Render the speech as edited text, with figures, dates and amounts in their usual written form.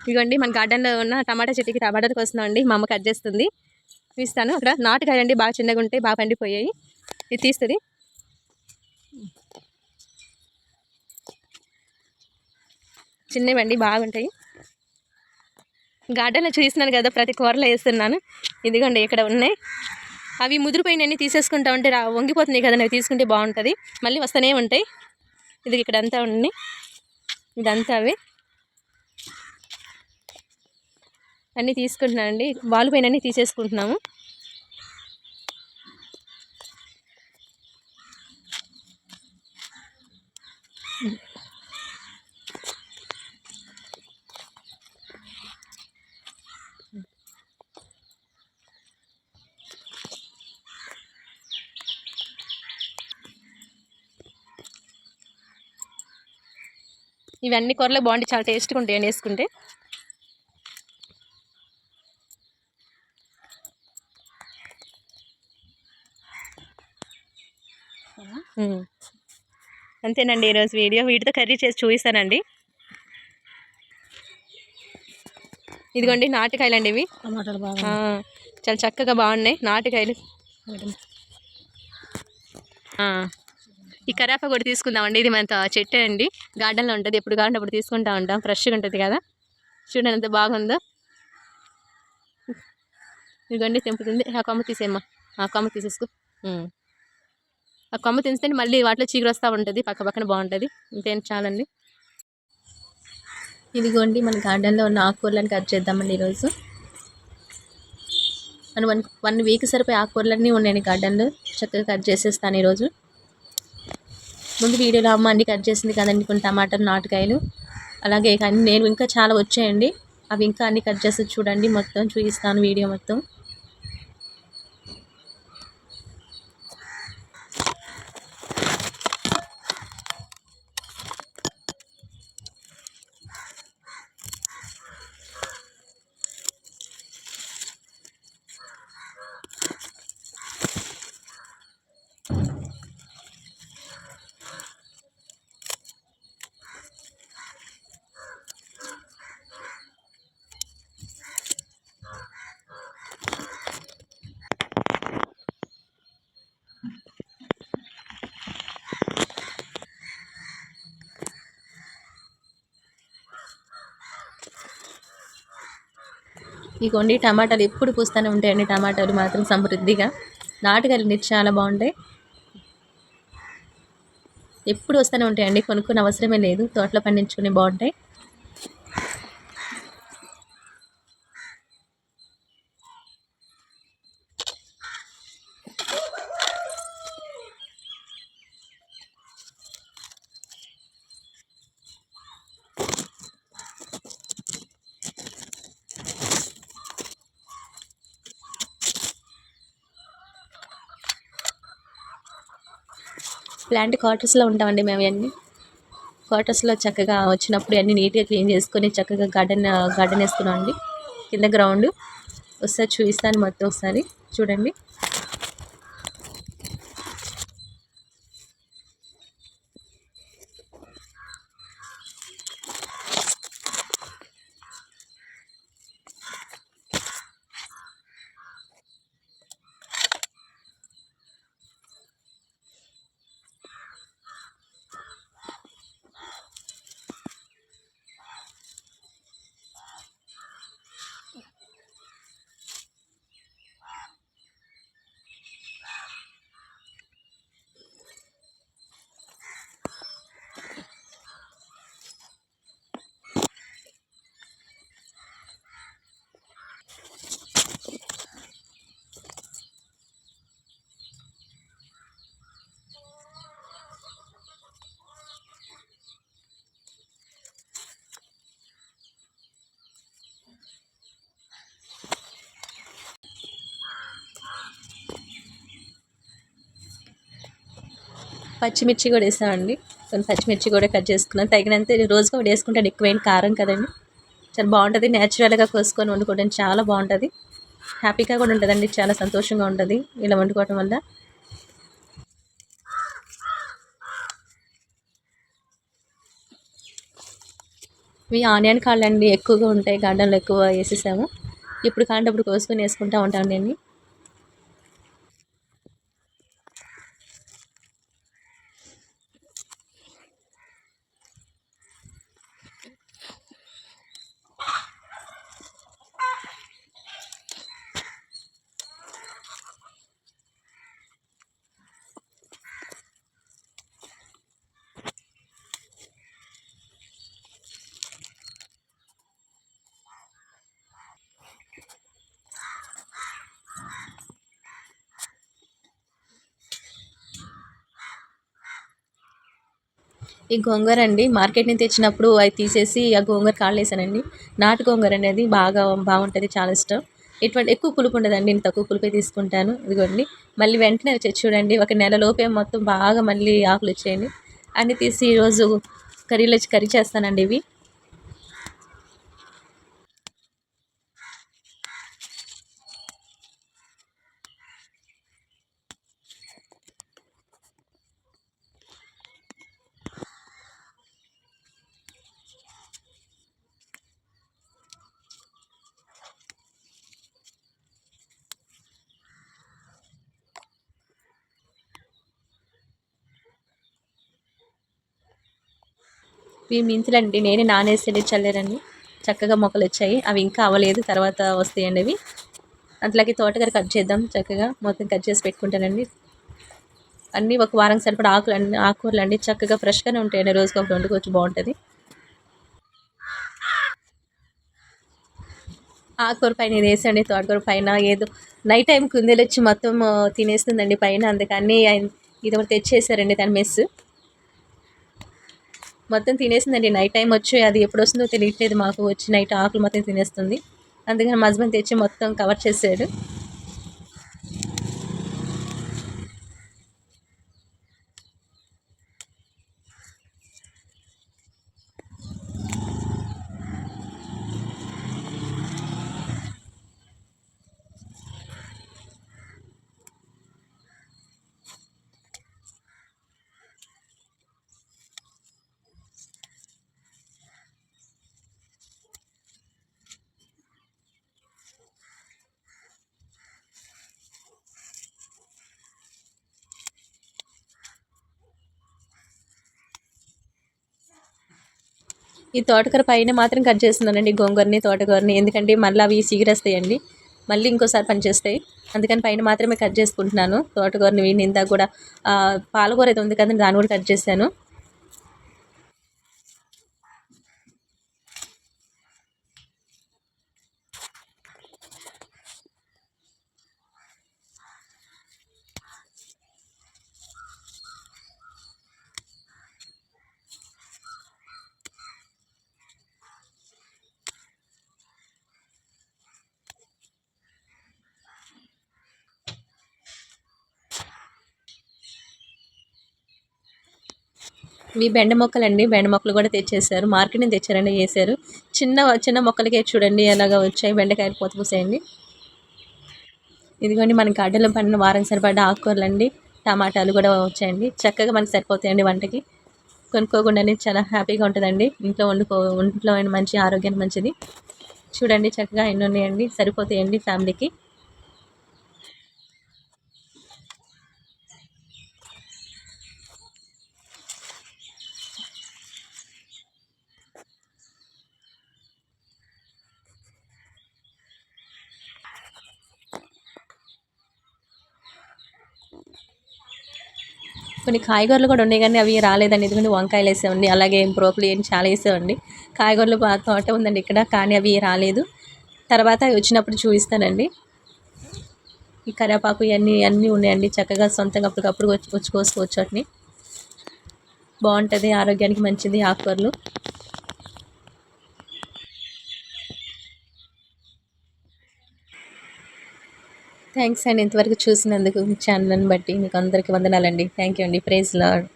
ఇదిగోండి మన గార్డెన్లో ఉన్న టమాటా చెట్టుకి టమాటాలు కోస్తున్నామండి. మా అమ్మ కట్ చేస్తుంది, తీస్తాను. అక్కడ నాటుకాయలండి, బాగా చిన్నగా ఉంటాయి, బాగా పండిపోయాయి. ఇది తీస్తుంది. చిన్నవండి, బాగుంటాయి. గార్డెన్లో చూస్తున్నాను కదా, ప్రతి కూరలో వేస్తున్నాను. ఇదిగోండి ఇక్కడ ఉన్నాయి. అవి ముదిరిపోయినన్ని తీసేసుకుంటా ఉంటే వంగిపోతున్నాయి కదా, అవి తీసుకుంటే బాగుంటుంది. మళ్ళీ వస్తూనే ఉంటాయి. ఇది ఇక్కడ అంతా ఉన్నాయి, ఇదంతా అవి అన్నీ తీసుకుంటున్నానండి. వాలిపోయినన్ని తీసేసుకుంటున్నాము. ఇవన్నీ కూరలో బాగుంటాయి, చాలా టేస్ట్గా ఉంటాయి అండి వేసుకుంటే. అంతేనండి ఈరోజు వీడియో. వీటితో కర్రీ చేసి చూపిస్తానండి. ఇదిగోండి నాటుకాయలు అండి, ఇవి టమాటాలు బాగా చాలా చక్కగా బాగున్నాయి నాటుకాయలు. ఈ కరాప కూడా తీసుకుందామండి. ఇది మన చెట్టే అండి, గార్డెన్లో ఉంటుంది. ఎప్పుడు కావాలంటే అప్పుడు తీసుకుంటా ఉంటాం, ఫ్రెష్గా ఉంటుంది కదా. చూడండి ఎంత బాగుందో. ఇదిగోండి తెంపుతుంది. ఆ కొమ్మ తీసేమ్మా, ఆ కొమ్మ తీసేసుకో. ఆ కొమ్మ తీస్తే మళ్ళీ వాటిలో చీగురు వస్తూ ఉంటుంది, పక్క పక్కన బాగుంటుంది. ఇంకేం చాలండి. ఇదిగోండి మన గార్డెన్లో ఉన్న ఆకుకూరలను కట్ చేద్దామండి ఈరోజు. మనం వన్ వీక్ సరిపోయి ఆకుకూరలన్నీ ఉన్నాయండి గార్డెన్లో, చక్కగా కట్ చేసేస్తాను ఈరోజు. ముందు వీడియోలో అమ్మ అన్ని కట్ చేసింది కదండి, కొన్ని టమాటాలు, నాటుకాయలు, అలాగే కానీ నేను ఇంకా చాలా వచ్చాయండి. అవి ఇంకా అన్ని కట్ చేసి చూడండి, మొత్తం చూపిస్తాను వీడియో మొత్తం. ఇగోండి టమాటాలు ఎప్పుడు పూస్తూనే ఉంటాయండి. టమాటాలు మాత్రం సమృద్ధిగా, నాటుకాయలు చాలా బాగుంటాయి, ఎప్పుడు వస్తూనే ఉంటాయండి. కొనుక్కునే అవసరమే లేదు, తోటలో పండించుకుని బాగుంటాయి. ప్లాంట్ క్వార్టర్స్లో ఉంటామండి మేము. అన్నీ క్వార్టర్స్లో చక్కగా వచ్చినప్పుడు అన్నీ నీట్గా క్లీన్ చేసుకొని చక్కగా గార్డెన్ వేసుకున్నాం అండి. కింద గ్రౌండ్ ఒకసారి చూపిస్తాను మొత్తం, ఒకసారి చూడండి. పచ్చిమిర్చి కూడా వేసామండి, కొన్ని పచ్చిమిర్చి కూడా కట్ చేసుకున్నాను. తగినంత రోజుగా ఒకటి వేసుకుంటే ఎక్కువైన కారం కదండి, చాలా బాగుంటుంది. న్యాచురల్గా కోసుకొని వండుకోవడం చాలా బాగుంటుంది, హ్యాపీగా కూడా ఉంటుందండి, చాలా సంతోషంగా ఉంటుంది ఇలా వండుకోవడం వల్ల. ఇవి ఆనియన్ కాళ్ళు అండి, ఎక్కువగా ఉంటాయి గార్డెన్లో, ఎక్కువ వేసేసాము. ఇప్పుడు కాంటప్పుడు కోసుకొని వేసుకుంటూ ఉంటానండి. ఈ గోంగూర అండి మార్కెట్ నుంచి తెచ్చినప్పుడు అవి తీసేసి ఆ గోంగూర కాళ్ళు వేసానండి. నాటు గోంగూర అనేది బాగుంటుంది, చాలా ఇష్టం. ఎటువంటి ఎక్కువ పులుపు ఉండదండి, నేను తక్కువ పులుపే తీసుకుంటాను. ఇదిగోండి మళ్ళీ వెంటనే వచ్చి చూడండి, ఒక నెల లోపే మొత్తం బాగా మళ్ళీ ఆకులు వచ్చేయండి. అన్నీ తీసి ఈరోజు కర్రీ చేస్తానండి ఇవి. ఇవి మెంతులండి, నేనే నానేసి చల్లారండి. చక్కగా మొక్కలు వచ్చాయి, అవి ఇంకా అవ్వలేదు, తర్వాత వస్తాయండి అవి. అట్లాగే తోటకూర కట్ చేద్దాం, చక్కగా మొత్తం కట్ చేసి పెట్టుకుంటానండి. అన్నీ ఒక వారం సరిపడా ఆకుకూరలు అండి, చక్కగా ఫ్రెష్గానే ఉంటాయండి, రోజుకి ఒకటి వండుకోవచ్చు, బాగుంటుంది. ఆకుకూర పైన ఇది వేసండి, తోటకూర పైన ఏదో నైట్ టైం కుందేలు వచ్చి మొత్తం తినేస్తుందండి పైన, అందుకని ఇది ఒకటి తెచ్చేసారండి దాని మెస్. మొత్తం తినేసిందండి, నైట్ టైం వచ్చి అది ఎప్పుడు వస్తుందో తెలియట్లేదు మాకు, వచ్చి నైట్ ఆకులు మొత్తం తినేస్తుంది. అందుకని మా హస్బెండ్ తెచ్చి మొత్తం కవర్ చేసాడు. ఈ తోటకూర పైన మాత్రం కట్ చేస్తున్నానండి, గోంగూరని తోటకూరని, ఎందుకంటే మళ్ళీ అవి సిగిరేస్తాయండి, మళ్ళీ ఇంకోసారి పనిచేస్తాయి. అందుకని పైన మాత్రమే కట్ చేసుకుంటున్నాను తోటకూరని. వీడిని ఇందాక కూడా పాలకూర అయితే ఉంది కదండి, దాన్ని కూడా కట్ చేశాను. ఇవి బెండ మొక్కలండి, బెండ మొక్కలు కూడా తెచ్చేసారు, మార్కెట్ నుంచి తెచ్చారండి, వేసారు. చిన్న చిన్న మొక్కలకే చూడండి ఎలాగా వచ్చాయి, బెండకాయలు పూత పూసాయండి. ఇదిగోండి మన గార్డెన్లో పండిన వారం సరిపడ్డ ఆకుకూరలు అండి, టమాటాలు కూడా వచ్చాయండి, చక్కగా మనకి సరిపోతాయండి వంటకి. కొనుక్కోకుండానే చాలా హ్యాపీగా ఉంటుందండి, ఇంట్లో మంచి ఆరోగ్యానికి మంచిది. చూడండి చక్కగా ఎన్ని ఉన్నాయండి, సరిపోతాయండి ఫ్యామిలీకి. కొన్ని కాయగూరలు కూడా ఉన్నాయి కానీ అవి రాలేదండి, ఎందుకంటే వంకాయలు వేసామండి, అలాగే బ్రోకలీ అని చాలా వేసామండి. కాయగూరలు బాగా తోట ఉందండి ఇక్కడ, కానీ అవి రాలేదు, తర్వాత వచ్చినప్పుడు చూపిస్తానండి. ఈ కరివేపాకు ఇవన్నీ అన్నీ ఉన్నాయండి, చక్కగా సొంతంగా అప్పటికప్పుడు వచ్చి కోసుకోవచ్చు వాటిని. బాగుంటుంది, ఆరోగ్యానికి మంచిది ఆకుకూరలు. థ్యాంక్స్ అండి ఇంతవరకు చూసినందుకు, ఛానల్ని బట్టి మీకు అందరికీ వందనాలండి. థ్యాంక్ యూ అండి, ప్రైజ్ లార్డ్.